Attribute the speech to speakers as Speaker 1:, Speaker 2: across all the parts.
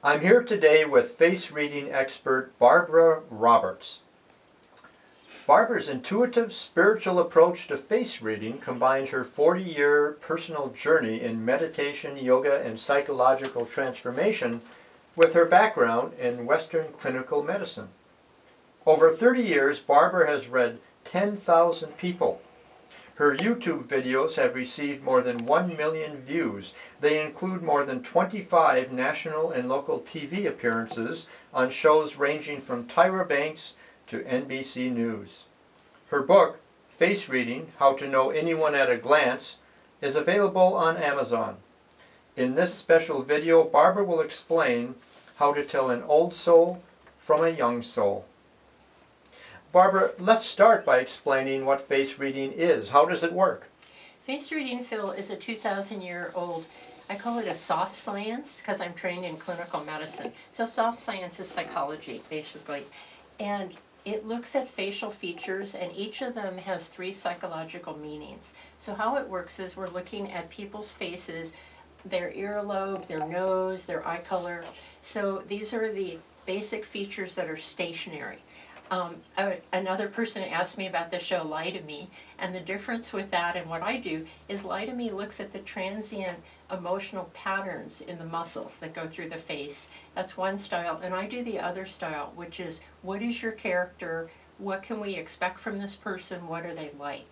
Speaker 1: I'm here today with face reading expert Barbara Roberts. Barbara's intuitive spiritual approach to face reading combines her 40-year personal journey in meditation, yoga, and psychological transformation with her background in Western clinical medicine. Over 30 years, Barbara has read 10,000 people. Her YouTube videos have received more than 1 million views. They include more than 25 national and local TV appearances on shows ranging from Tyra Banks to NBC News. Her book, Face Reading: How to Know Anyone at a Glance, is available on Amazon. In this special video, Barbara will explain how to tell an old soul from a young soul. Barbara, let's start by explaining what face reading is. How does it work?
Speaker 2: Face reading, Phil, is a 2,000-year-old, I call it a soft science because I'm trained in clinical medicine. So soft science is psychology, basically. And it looks at facial features, and each of them has 3 psychological meanings. So how it works is we're looking at people's faces, their earlobe, their nose, their eye color. So these are the basic features that are stationary. Another person asked me about the show Lie to Me, and the difference with that and what I do is Lie to Me looks at the transient emotional patterns in the muscles that go through the face. That's one style, and I do the other style, which is what is your character, what can we expect from this person, what are they like?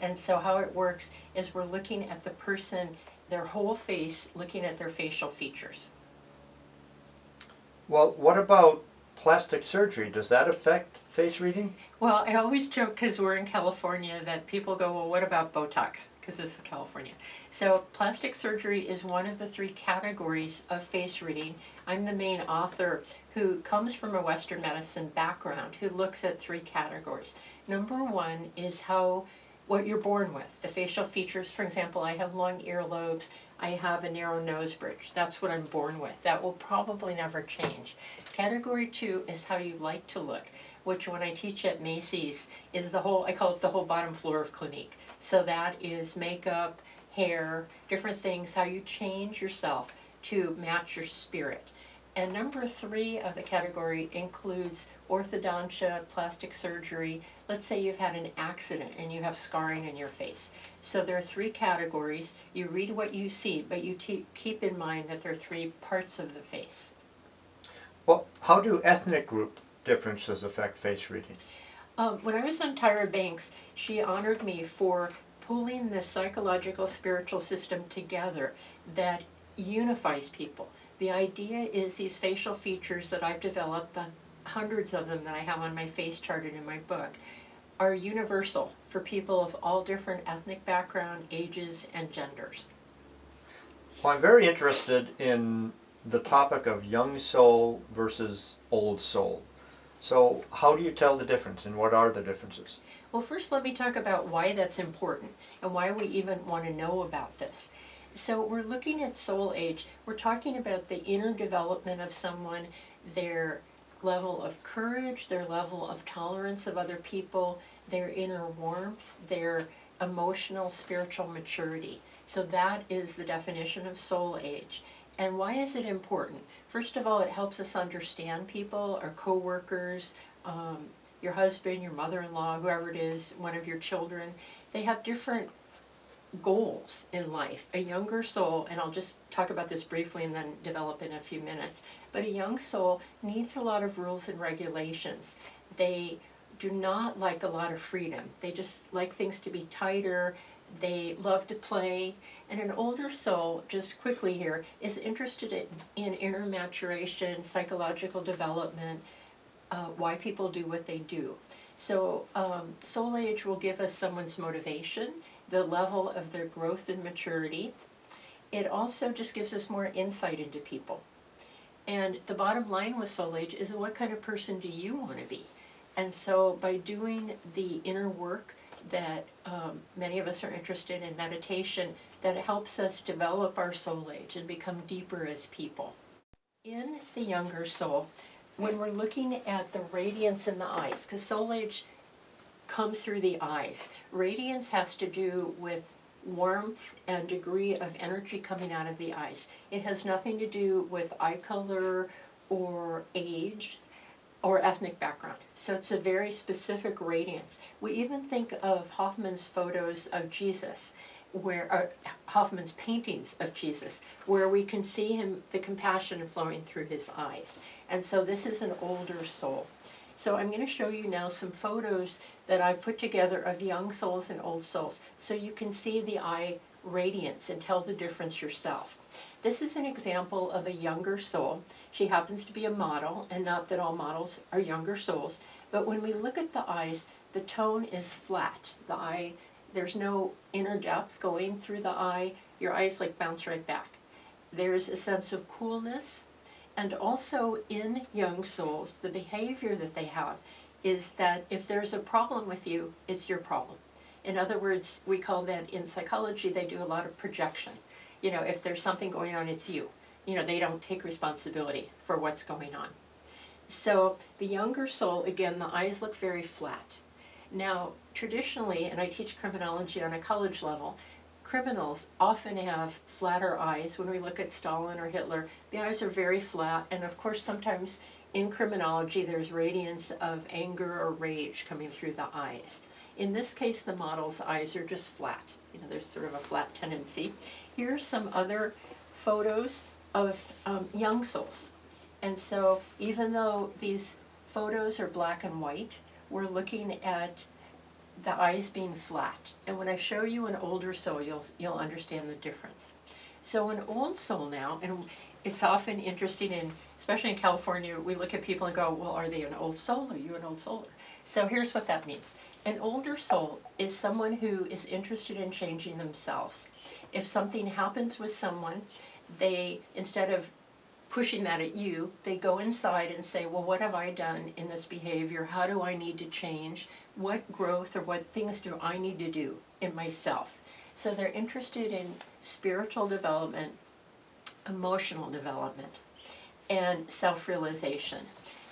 Speaker 2: And so how it works is we're looking at the person, their whole face, looking at their facial features.
Speaker 1: Well, what about plastic surgery? Does that affect face reading?
Speaker 2: Well, I always joke because we're in California that people go, well, what about Botox? Because this is California. So plastic surgery is one of the 3 categories of face reading. I'm the main author who comes from a Western medicine background who looks at 3 categories. Number 1 is what you're born with, the facial features. For example, I have long earlobes, I have a narrow nose bridge. That's what I'm born with. That will probably never change. Category 2 is how you like to look, which when I teach at Macy's is I call it the whole bottom floor of Clinique. So that is makeup, hair, different things, how you change yourself to match your spirit. And number 3 of the category includes orthodontia, plastic surgery. Let's say you've had an accident and you have scarring in your face. So there are 3 categories. You read what you see, but you keep in mind that there are 3 parts of the face.
Speaker 1: Well, how do ethnic group differences affect face reading?
Speaker 2: When I was on Tyra Banks, she honored me for pulling the psychological spiritual system together that unifies people. The idea is these facial features that I've developed, the hundreds of them that I have on my face charted in my book, are universal for people of all different ethnic background, ages, and genders.
Speaker 1: Well, I'm very interested in the topic of young soul versus old soul. So how do you tell the difference, and what are the differences?
Speaker 2: Well, first let me talk about why that's important and why we even want to know about this. So we're looking at soul age. We're talking about the inner development of someone, their level of courage, their level of tolerance of other people, their inner warmth, their emotional, spiritual maturity. So that is the definition of soul age. And why is it important? First of all, it helps us understand people, our coworkers, your husband, your mother-in-law, whoever it is, one of your children. They have different goals in life. A younger soul, and I'll just talk about this briefly and then develop in a few minutes, but a young soul needs a lot of rules and regulations. They do not like a lot of freedom. They just like things to be tighter. They love to play. And an older soul, just quickly here, is interested in inner maturation, psychological development, why people do what they do. So soul age will give us someone's motivation, the level of their growth and maturity. It also just gives us more insight into people. And the bottom line with soul age is, what kind of person do you want to be? And so by doing the inner work that many of us are interested in, meditation, that helps us develop our soul age and become deeper as people. In the younger soul, when we're looking at the radiance in the eyes, because soul age comes through the eyes. Radiance has to do with warmth and degree of energy coming out of the eyes. It has nothing to do with eye color or age or ethnic background. So it's a very specific radiance. We even think of Hoffman's photos of Jesus, Hoffman's paintings of Jesus, where we can see him, the compassion flowing through his eyes. And so this is an older soul. So I'm going to show you now some photos that I put together of young souls and old souls, so you can see the eye radiance and tell the difference yourself. This is an example of a younger soul. She happens to be a model, and not that all models are younger souls, but when we look at the eyes, the tone is flat. The eye, there's no inner depth going through the eye. Your eyes like bounce right back. There's a sense of coolness. And also in young souls, the behavior that they have is that if there's a problem with you, it's your problem. In other words, we call that in psychology, they do a lot of projection. You know, if there's something going on, it's you. You know, they don't take responsibility for what's going on. So the younger soul, again, the eyes look very flat. Now, traditionally, and I teach criminology on a college level, criminals often have flatter eyes. When we look at Stalin or Hitler, the eyes are very flat, and of course sometimes in criminology there's radiance of anger or rage coming through the eyes. In this case, the model's eyes are just flat. You know, there's sort of a flat tendency. Here's some other photos of young souls. And so even though these photos are black and white, we're looking at the eyes being flat. And when I show you an older soul, you'll understand the difference. So an old soul now, and it's often interesting in, especially in California, we look at people and go, well, are they an old soul? Are you an old soul? So here's what that means. An older soul is someone who is interested in changing themselves. If something happens with someone, they, instead of pushing that at you, they go inside and say, well, what have I done in this behavior? How do I need to change? What growth or what things do I need to do in myself? So they're interested in spiritual development, emotional development, and self-realization.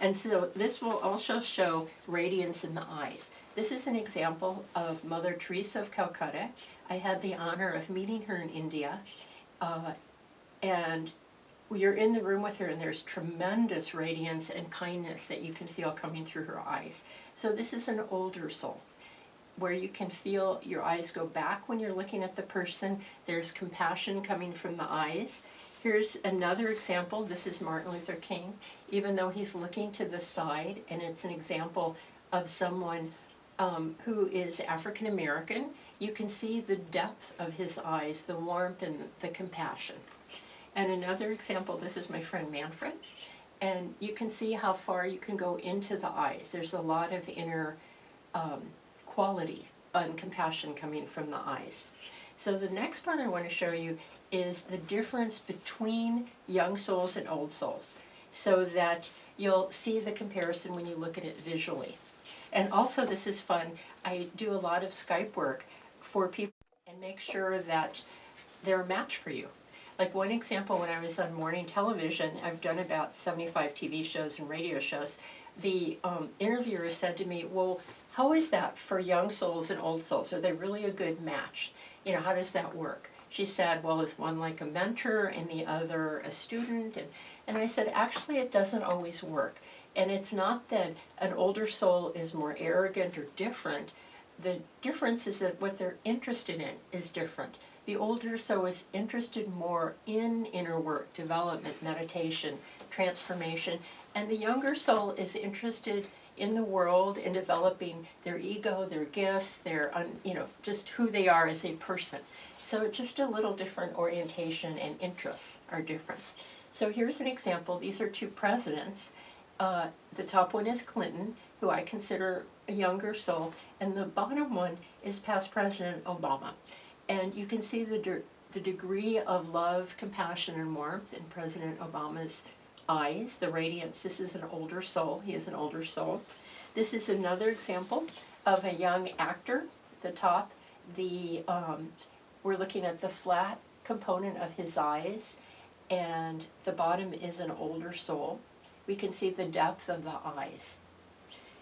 Speaker 2: And so this will also show radiance in the eyes. This is an example of Mother Teresa of Calcutta. I had the honor of meeting her in India, and you're in the room with her, and there's tremendous radiance and kindness that you can feel coming through her eyes. So this is an older soul, where you can feel your eyes go back when you're looking at the person. There's compassion coming from the eyes. Here's another example. This is Martin Luther King, even though he's looking to the side, and it's an example of someone who is African American. You can see the depth of his eyes, the warmth and the compassion. And another example, this is my friend Manfred, and you can see how far you can go into the eyes. There's a lot of inner quality and compassion coming from the eyes. So the next part I want to show you is the difference between young souls and old souls, so that you'll see the comparison when you look at it visually. And also, this is fun, I do a lot of Skype work for people and make sure that they're a match for you. Like one example, when I was on morning television, I've done about 75 TV shows and radio shows, the interviewer said to me, well, how is that for young souls and old souls? Are they really a good match? You know, how does that work? She said, well, is one like a mentor and the other a student? And I said, actually, it doesn't always work. And it's not that an older soul is more arrogant or different. The difference is that what they're interested in is different. The older soul is interested more in inner work, development, meditation, transformation, and the younger soul is interested in the world, in developing their ego, their gifts, their, just who they are as a person. So just a little different orientation and interests are different. So here's an example. These are two presidents. The top one is Clinton, who I consider a younger soul, and the bottom one is past President Obama. And you can see the degree of love, compassion, and warmth in President Obama's eyes, the radiance. This is an older soul. He is an older soul. This is another example of a young actor. At the top, we're looking at the flat component of his eyes, and the bottom is an older soul. We can see the depth of the eyes.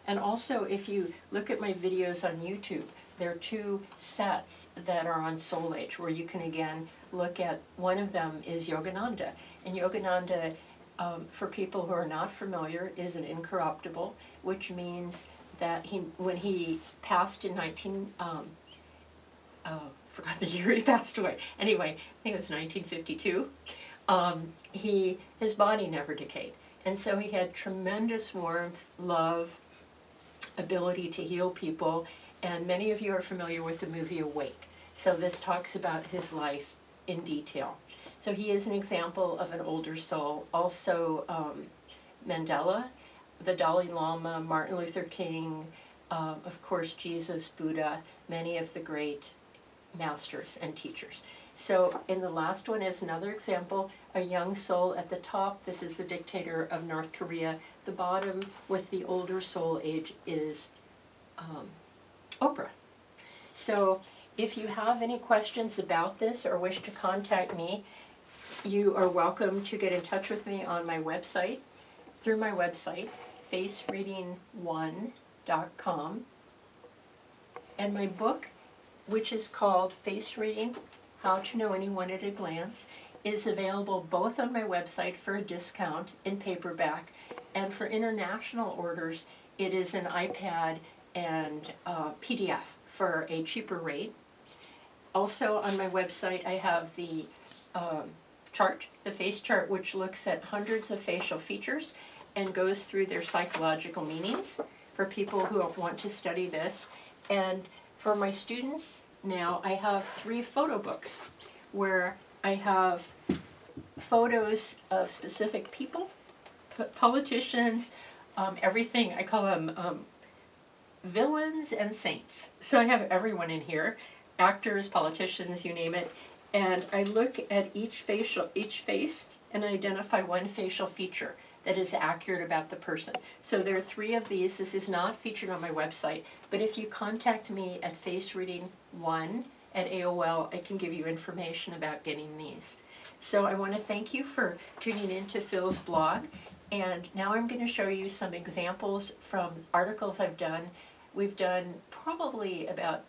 Speaker 2: And also, if you look at my videos on YouTube, there are two sets that are on Soul Age where you can again look at. One of them is Yogananda, and Yogananda, for people who are not familiar, is an incorruptible, which means that when he passed in forgot the year he passed away. Anyway, I think it was 1952. His body never decayed, and so he had tremendous warmth, love, ability to heal people, and many of you are familiar with the movie Awake. So this talks about his life in detail. So he is an example of an older soul. Also, Mandela, the Dalai Lama, Martin Luther King, of course Jesus, Buddha, many of the great masters and teachers. So in the last one is another example, a young soul at the top. This is the dictator of North Korea. The bottom with the older soul age is Oprah. So if you have any questions about this or wish to contact me, you are welcome to get in touch with me on my website, through my website, facereading1.com. And my book, which is called Face Reading, How to Know Anyone at a Glance, is available both on my website for a discount in paperback, and for international orders, it is an iPad and PDF for a cheaper rate. Also on my website, I have the chart, the face chart, which looks at hundreds of facial features and goes through their psychological meanings for people who want to study this. And for my students now, I have 3 photo books where I have photos of specific people, politicians, everything. I call them villains and saints. So I have everyone in here, actors, politicians, you name it. And I look at each face and identify one facial feature that is accurate about the person. So there are 3 of these. This is not featured on my website, but if you contact me at facereading1@AOL, I can give you information about getting these. So I want to thank you for tuning in to Phil's blog, and now I'm going to show you some examples from articles I've done. We've done probably about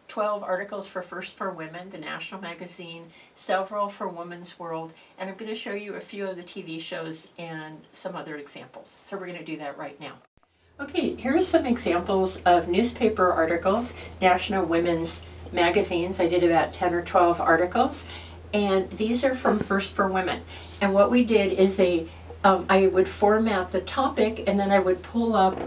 Speaker 2: 12 articles for First for Women, the national magazine, several for Women's World, and I'm going to show you a few of the TV shows and some other examples. So we're going to do that right now. Okay, here are some examples of newspaper articles, national women's magazines. I did about 10 or 12 articles, and these are from First for Women. And what we did is I would format the topic, and then I would pull up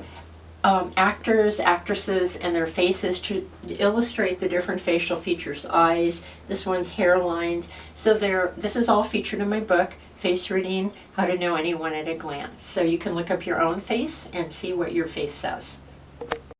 Speaker 2: actors, actresses, and their faces to illustrate the different facial features, eyes, this one's hairlines. So this is all featured in my book, Face Reading, How to Know Anyone at a Glance. So you can look up your own face and see what your face says.